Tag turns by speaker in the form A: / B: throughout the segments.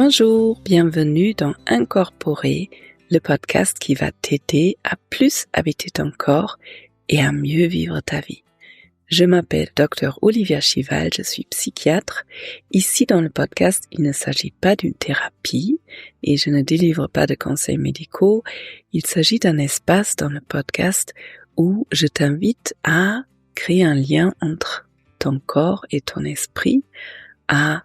A: Bonjour, bienvenue dans Incorporer, le podcast qui va t'aider à plus habiter ton corps et à mieux vivre ta vie. Je m'appelle Dr Olivia Chival, je suis psychiatre. Ici dans le podcast, il ne s'agit pas d'une thérapie et je ne délivre pas de conseils médicaux. Il s'agit d'un espace dans le podcast où je t'invite à créer un lien entre ton corps et ton esprit, à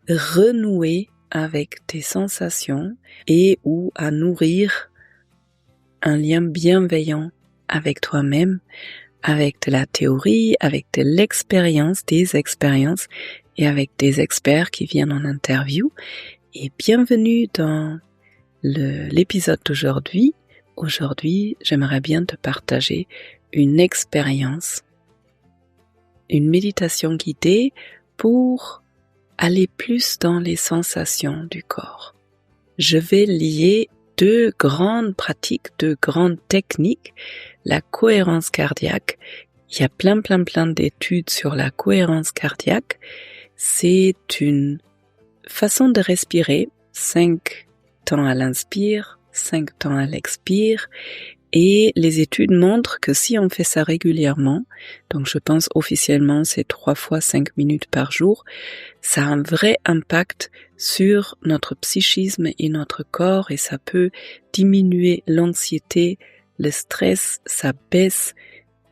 A: renouer avec tes sensations et ou à nourrir un lien bienveillant avec toi-même, avec de la théorie, avec de l'expérience, des expériences et avec des experts qui viennent en interview. Et bienvenue dans l'épisode d'aujourd'hui. Aujourd'hui, j'aimerais bien te partager une expérience, une méditation guidée pour aller plus dans les sensations du corps. Je vais lier deux grandes pratiques, deux grandes techniques, la cohérence cardiaque. Il y a plein d'études sur la cohérence cardiaque. C'est une façon de respirer, 5 temps à l'inspire, 5 temps à l'expire. Et les études montrent que si on fait ça régulièrement, donc je pense officiellement c'est 3 fois 5 minutes par jour, ça a un vrai impact sur notre psychisme et notre corps et ça peut diminuer l'anxiété, le stress, ça baisse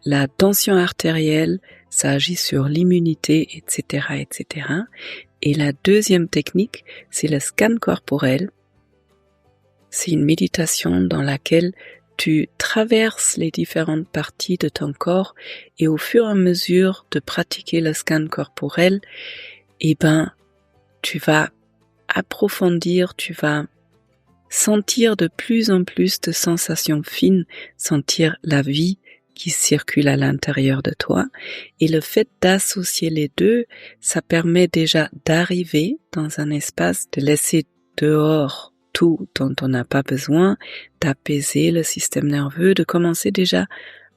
A: la tension artérielle, ça agit sur l'immunité, etc., etc. Et la deuxième technique, c'est le scan corporel. C'est une méditation dans laquelle tu traverses les différentes parties de ton corps et au fur et à mesure de pratiquer le scan corporel, tu vas approfondir, tu vas sentir de plus en plus de sensations fines, sentir la vie qui circule à l'intérieur de toi. Et le fait d'associer les deux, ça permet déjà d'arriver dans un espace, de laisser dehors tout dont on n'a pas besoin, d'apaiser le système nerveux, de commencer déjà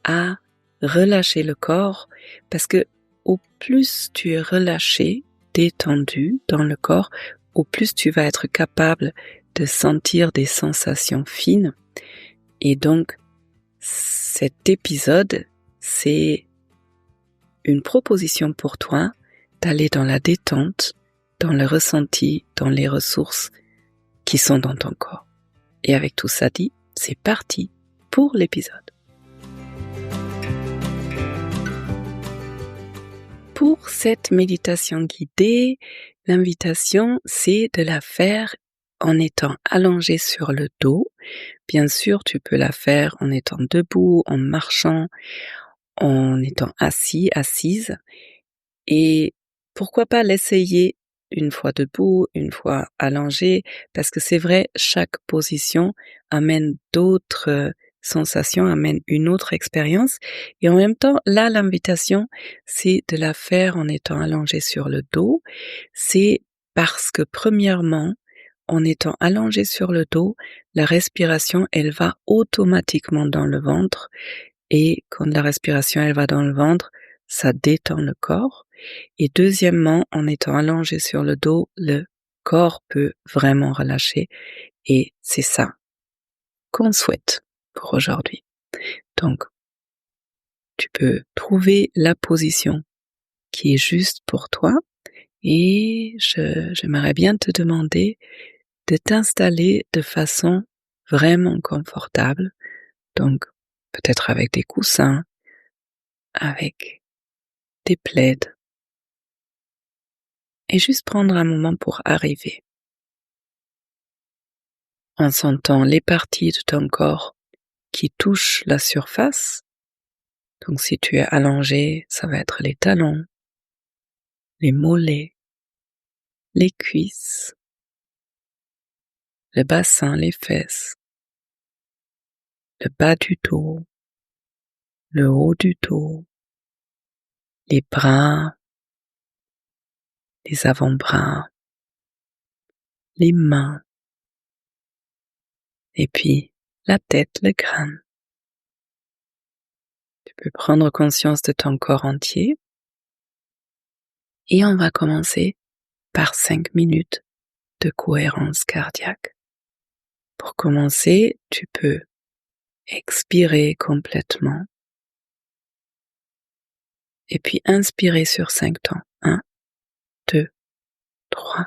A: à relâcher le corps, parce que au plus tu es relâché, détendu dans le corps, au plus tu vas être capable de sentir des sensations fines. Et donc, cet épisode, c'est une proposition pour toi d'aller dans la détente, dans le ressenti, dans les ressources qui sont dans ton corps. Et avec tout ça dit, c'est parti pour l'épisode. Pour cette méditation guidée, l'invitation, c'est de la faire en étant allongé sur le dos. Bien sûr, tu peux la faire en étant debout, en marchant, en étant assis, assise. Et pourquoi pas l'essayer une fois debout, une fois allongé, parce que c'est vrai, chaque position amène d'autres sensations, amène une autre expérience. Et en même temps, là, l'invitation, c'est de la faire en étant allongé sur le dos. C'est parce que, premièrement, en étant allongé sur le dos, la respiration, elle va automatiquement dans le ventre. Et quand la respiration, elle va dans le ventre, ça détend le corps. Et deuxièmement, en étant allongé sur le dos, le corps peut vraiment relâcher. Et c'est ça qu'on souhaite pour aujourd'hui. Donc, tu peux trouver la position qui est juste pour toi. Et j'aimerais bien te demander de t'installer de façon vraiment confortable. Donc, peut-être avec des coussins, avec des plaids. Et juste prendre un moment pour arriver. En sentant les parties de ton corps qui touchent la surface. Donc si tu es allongé, ça va être les talons, les mollets, les cuisses, le bassin, les fesses, le bas du dos, le haut du dos, les bras, les avant-bras, les mains, et puis la tête, le crâne. Tu peux prendre conscience de ton corps entier et on va commencer par 5 minutes de cohérence cardiaque. Pour commencer, tu peux expirer complètement et puis inspirer sur 5 temps. 1, 2, 3,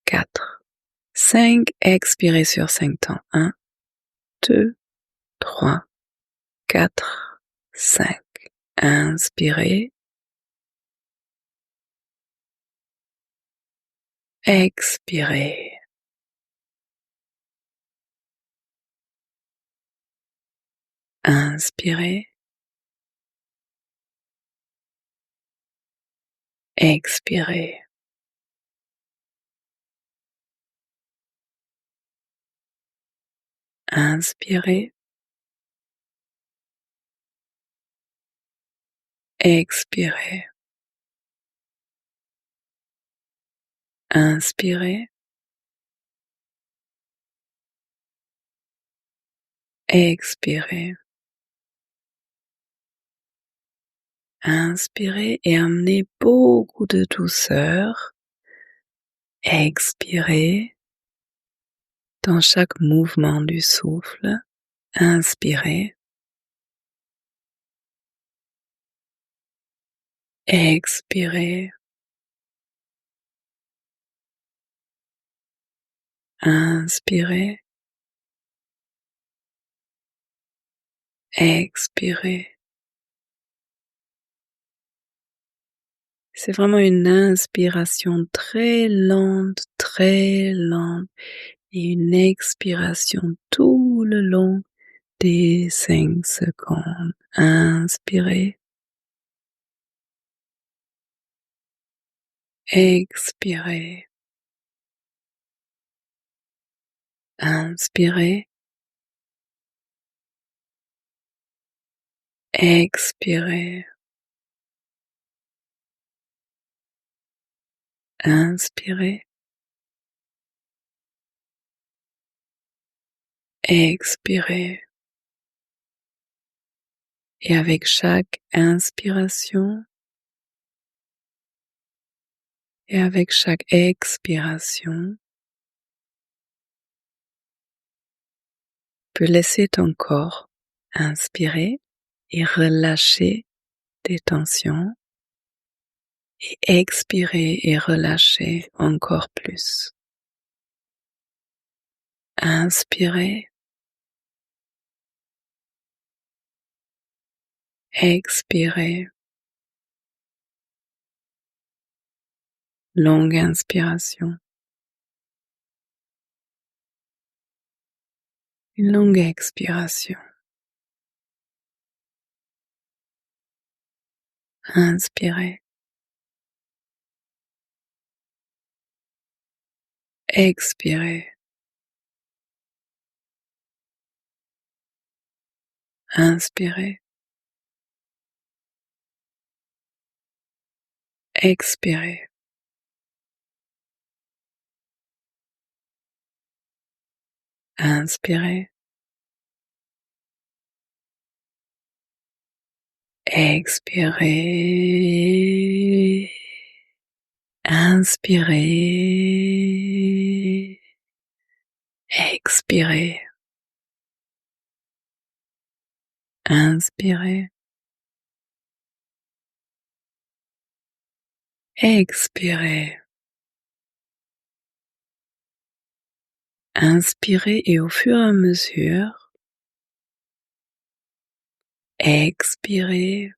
A: 4, 5. Expirer sur 5 temps. 1, 2, 3, 4, 5. Inspirez. Expirez. Inspirez. Expirez. Inspirez. Expirez. Inspirez. Expirez. Inspirez et amenez beaucoup de douceur. Expirez dans chaque mouvement du souffle. Inspirez. Expirez. Inspirez. Expirez. C'est vraiment une inspiration très lente et une expiration tout le long des 5 secondes. Inspirez. Expirez. Inspirez. Expirez. Inspirez. Expirez. Et avec chaque inspiration et avec chaque expiration, tu peux laisser ton corps inspirer et relâcher des tensions et expirer et relâcher encore plus. Inspirez. Expirez. Longue inspiration. Une longue expiration. Inspirez. Expirez. Inspirez. Expirez. Inspirez. Expirez. Inspirez. Expirez. Inspirez. Expirez. Inspirez et au fur et à mesure, expirez.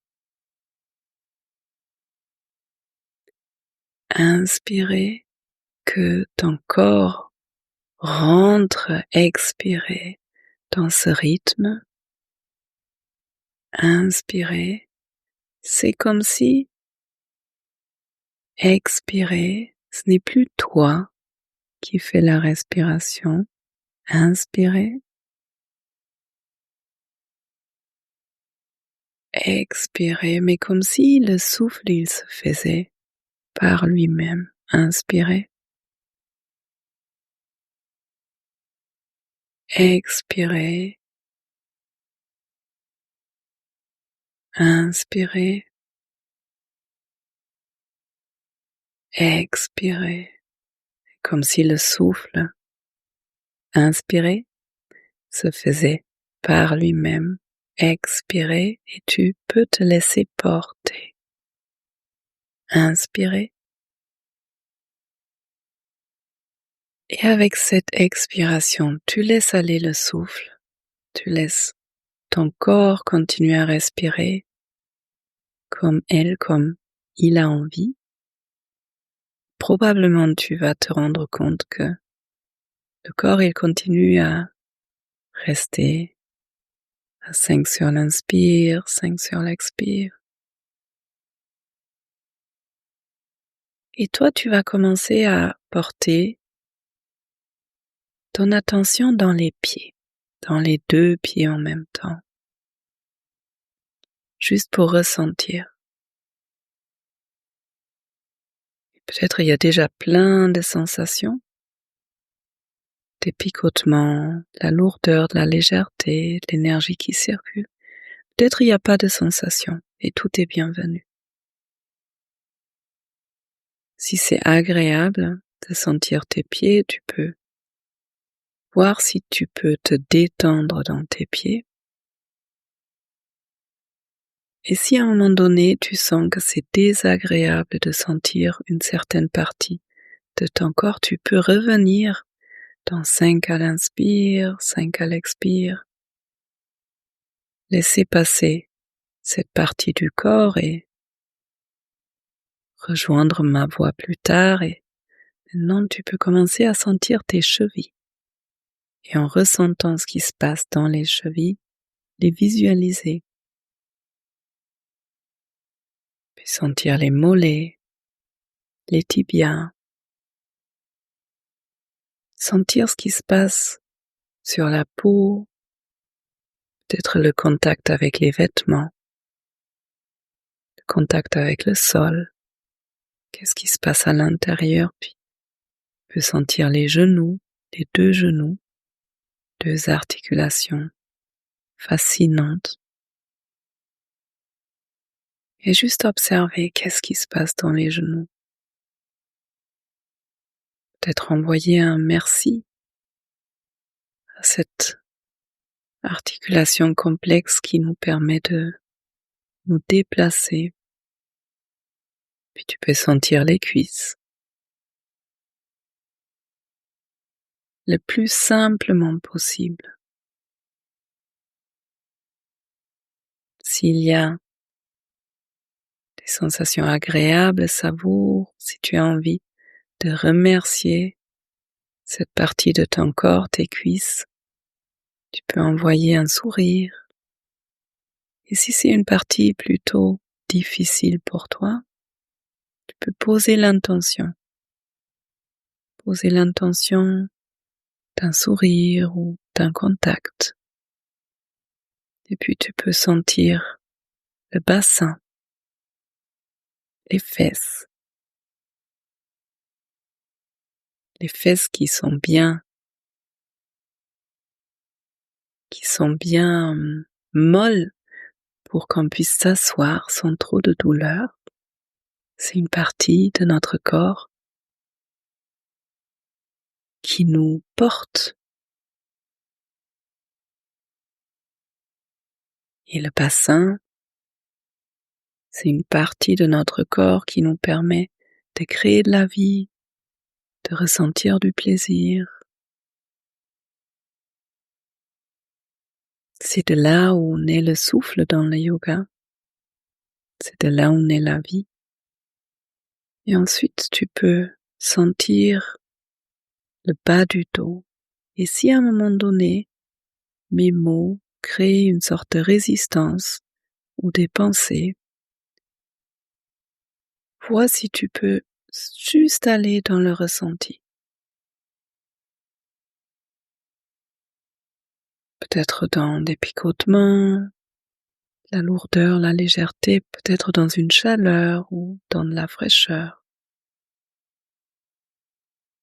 A: Inspirez, que ton corps rentre, expirez dans ce rythme. Inspirez, c'est comme si expirer, ce n'est plus toi qui fais la respiration. Inspirez. Expirez, mais comme si le souffle, il se faisait par lui-même. Inspirez. Expirez. Inspirez. Expirez. comme si le souffle inspiré se faisait par lui-même expirer et tu peux te laisser porter. Inspirer. Et avec cette expiration, tu laisses aller le souffle, tu laisses ton corps continuer à respirer comme il a envie. Probablement tu vas te rendre compte que le corps il continue à rester à 5 sur l'inspire, 5 sur l'expire. Et toi tu vas commencer à porter ton attention dans les pieds, dans les 2 pieds en même temps, juste pour ressentir. Peut-être il y a déjà plein de sensations, des picotements, la lourdeur, de la légèreté, de l'énergie qui circule. Peut-être il n'y a pas de sensations et tout est bienvenu. Si c'est agréable de sentir tes pieds, tu peux voir si tu peux te détendre dans tes pieds. Et si à un moment donné tu sens que c'est désagréable de sentir une certaine partie de ton corps, tu peux revenir dans 5 à l'inspire, 5 à l'expire. Laissez passer cette partie du corps et rejoindre ma voix plus tard. Et maintenant tu peux commencer à sentir tes chevilles. Et en ressentant ce qui se passe dans les chevilles, les visualiser. Puis sentir les mollets, les tibias. Sentir ce qui se passe sur la peau, peut-être le contact avec les vêtements, le contact avec le sol. Qu'est-ce qui se passe à l'intérieur? Puis tu peux sentir les genoux, les 2 genoux, 2 articulations fascinantes. Et juste observer qu'est-ce qui se passe dans les genoux. Peut-être envoyer un merci à cette articulation complexe qui nous permet de nous déplacer. Puis tu peux sentir les cuisses. Le plus simplement possible. S'il y a des sensations agréables, savoure, si tu as envie de remercier cette partie de ton corps, tes cuisses, tu peux envoyer un sourire. Et si c'est une partie plutôt difficile pour toi, tu peux poser l'intention. Poser l'intention d'un sourire ou d'un contact. Et puis tu peux sentir le bassin, les fesses qui sont bien molles pour qu'on puisse s'asseoir sans trop de douleur. C'est une partie de notre corps qui nous porte. Et le bassin, c'est une partie de notre corps qui nous permet de créer de la vie, de ressentir du plaisir. C'est de là où naît le souffle dans le yoga. C'est de là où naît la vie. Et ensuite, tu peux sentir le bas du dos. Et si à un moment donné, mes mots créent une sorte de résistance ou des pensées, vois si tu peux juste aller dans le ressenti. Peut-être dans des picotements, la lourdeur, la légèreté, peut-être dans une chaleur ou dans de la fraîcheur.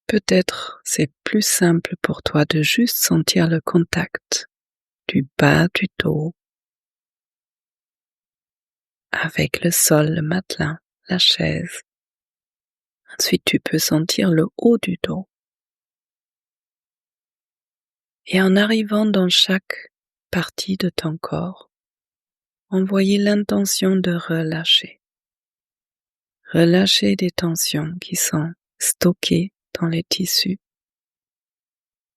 A: Peut-être c'est plus simple pour toi de juste sentir le contact du bas du dos avec le sol, le matelas, la chaise. Ensuite, tu peux sentir le haut du dos. Et en arrivant dans chaque partie de ton corps, envoyez l'intention de relâcher. Relâcher des tensions qui sont stockées dans les tissus.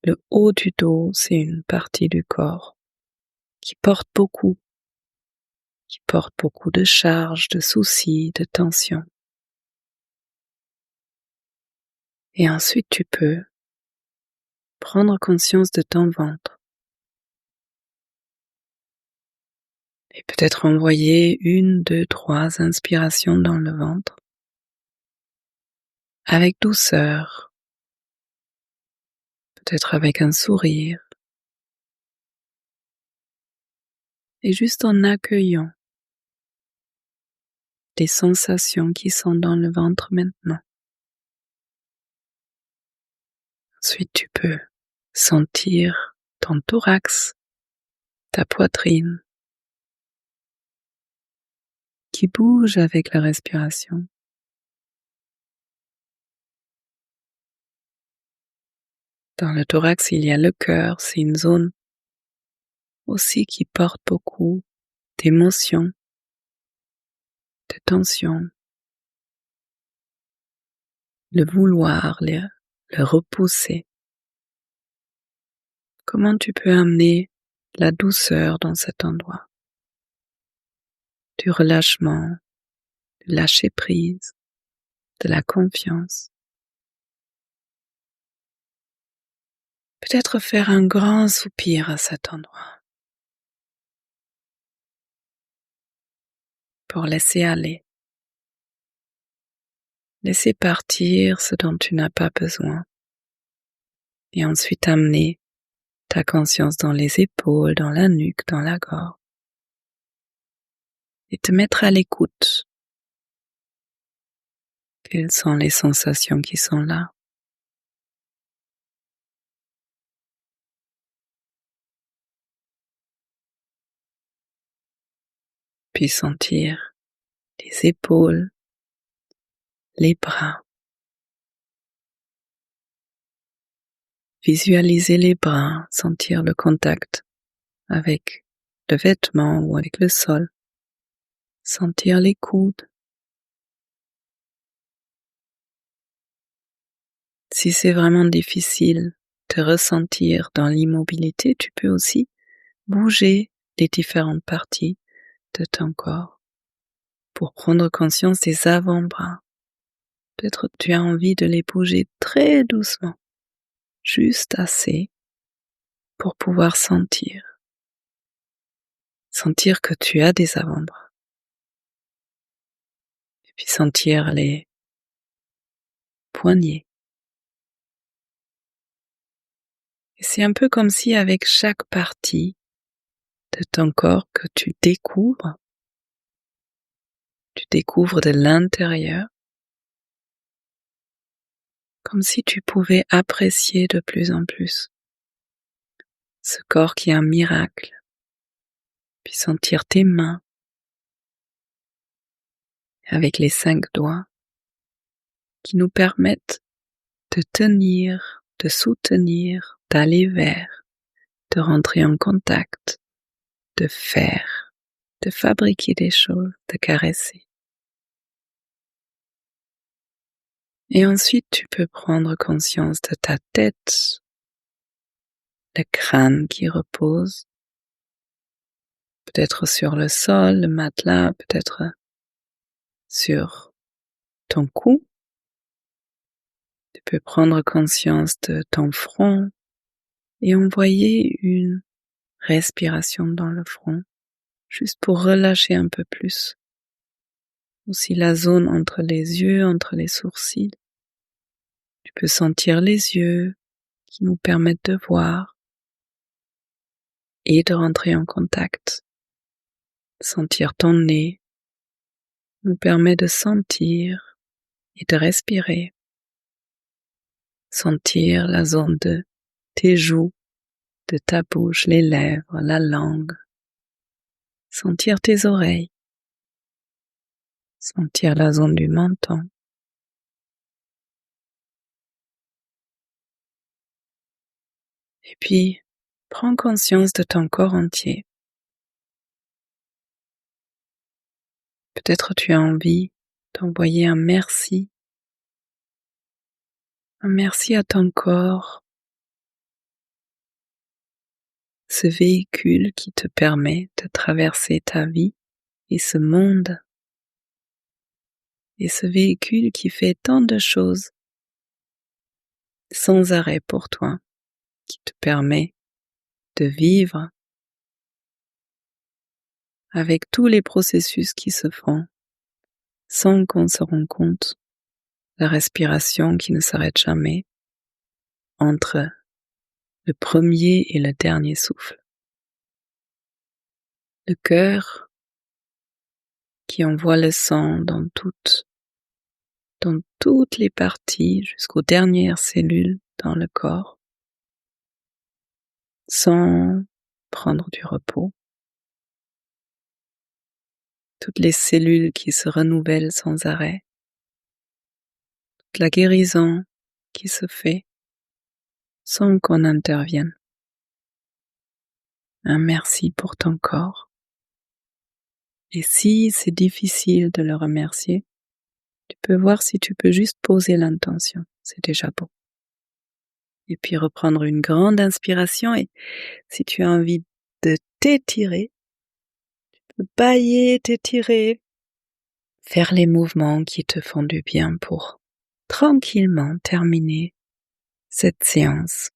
A: Le haut du dos, c'est une partie du corps qui porte beaucoup de charges, de soucis, de tensions. Et ensuite, tu peux prendre conscience de ton ventre. Et peut-être envoyer 1, 2, 3 inspirations dans le ventre. Avec douceur. Peut-être avec un sourire. Et juste en accueillant des sensations qui sont dans le ventre maintenant. Ensuite, tu peux sentir ton thorax, ta poitrine, qui bouge avec la respiration. Dans le thorax, il y a le cœur, c'est une zone aussi qui porte beaucoup d'émotions, de tensions. Le vouloir, le repousser. Comment tu peux amener la douceur dans cet endroit? Du relâchement, du lâcher prise, de la confiance. Peut-être faire un grand soupir à cet endroit. Pour laisser aller. Laisser partir ce dont tu n'as pas besoin. Et ensuite amener ta conscience dans les épaules, dans la nuque, dans la gorge. Et te mettre à l'écoute. Quelles sont les sensations qui sont là? Puis sentir les épaules, les bras. Visualiser les bras, sentir le contact avec le vêtement ou avec le sol. Sentir les coudes. Si c'est vraiment difficile de ressentir dans l'immobilité, tu peux aussi bouger les différentes parties de ton corps pour prendre conscience des avant-bras. Peut-être tu as envie de les bouger très doucement, juste assez pour pouvoir sentir que tu as des avant-bras. Et puis sentir les poignets. Et c'est un peu comme si avec chaque partie de ton corps que tu découvres de l'intérieur, comme si tu pouvais apprécier de plus en plus ce corps qui est un miracle, puis sentir tes mains avec les 5 doigts qui nous permettent de tenir, de soutenir, d'aller vers, de rentrer en contact, de faire, de fabriquer des choses, de caresser. Et ensuite, tu peux prendre conscience de ta tête, le crâne qui repose, peut-être sur le sol, le matelas, peut-être sur ton cou. Tu peux prendre conscience de ton front et envoyer une respiration dans le front, juste pour relâcher un peu plus. Aussi la zone entre les yeux, entre les sourcils. Tu peux sentir les yeux qui nous permettent de voir et de rentrer en contact. Sentir ton nez nous permet de sentir et de respirer. Sentir la zone de tes joues, de ta bouche, les lèvres, la langue. Sentir tes oreilles. Sentir la zone du menton. Et puis, Prends conscience de ton corps entier. Peut-être tu as envie d'envoyer un merci à ton corps, ce véhicule qui te permet de traverser ta vie et ce monde, et ce véhicule qui fait tant de choses sans arrêt pour toi, qui te permet de vivre avec tous les processus qui se font sans qu'on se rende compte, la respiration qui ne s'arrête jamais entre le premier et le dernier souffle. Le cœur qui envoie le sang dans toutes les parties jusqu'aux dernières cellules dans le corps, sans prendre du repos. Toutes les cellules qui se renouvellent sans arrêt. Toute la guérison qui se fait sans qu'on intervienne. Un merci pour ton corps. Et si c'est difficile de le remercier, tu peux voir si tu peux juste poser l'intention. C'est déjà beau. Et puis reprendre une grande inspiration et si tu as envie de t'étirer, tu peux bâiller, t'étirer, faire les mouvements qui te font du bien pour tranquillement terminer cette séance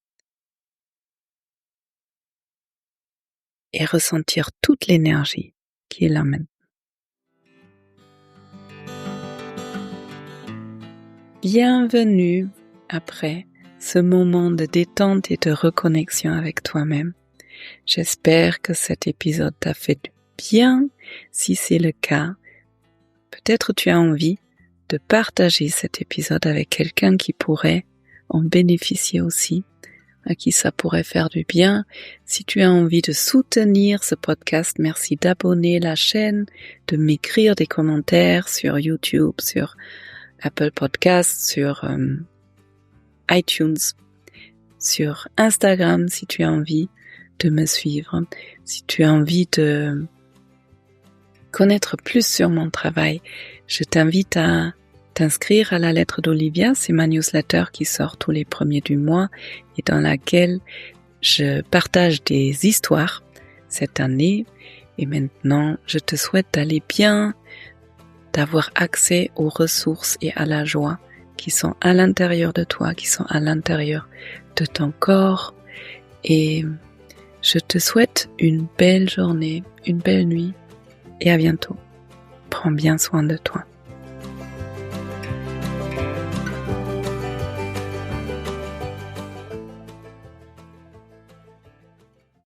A: et ressentir toute l'énergie qui est là maintenant. Bienvenue après ce moment de détente et de reconnexion avec toi-même. J'espère que cet épisode t'a fait du bien. Si c'est le cas, peut-être tu as envie de partager cet épisode avec quelqu'un qui pourrait en bénéficier aussi, à qui ça pourrait faire du bien. Si tu as envie de soutenir ce podcast, merci d'abonner la chaîne, de m'écrire des commentaires sur YouTube, sur Apple Podcasts, sur iTunes, sur Instagram si tu as envie de me suivre, si tu as envie de connaître plus sur mon travail, je t'invite à t'inscrire à la lettre d'Olivia, c'est ma newsletter qui sort tous les premiers du mois et dans laquelle je partage des histoires cette année et maintenant je te souhaite d'aller bien, d'avoir accès aux ressources et à la joie qui sont à l'intérieur de toi, qui sont à l'intérieur de ton corps. Et je te souhaite une belle journée, une belle nuit et à bientôt. Prends bien soin de toi.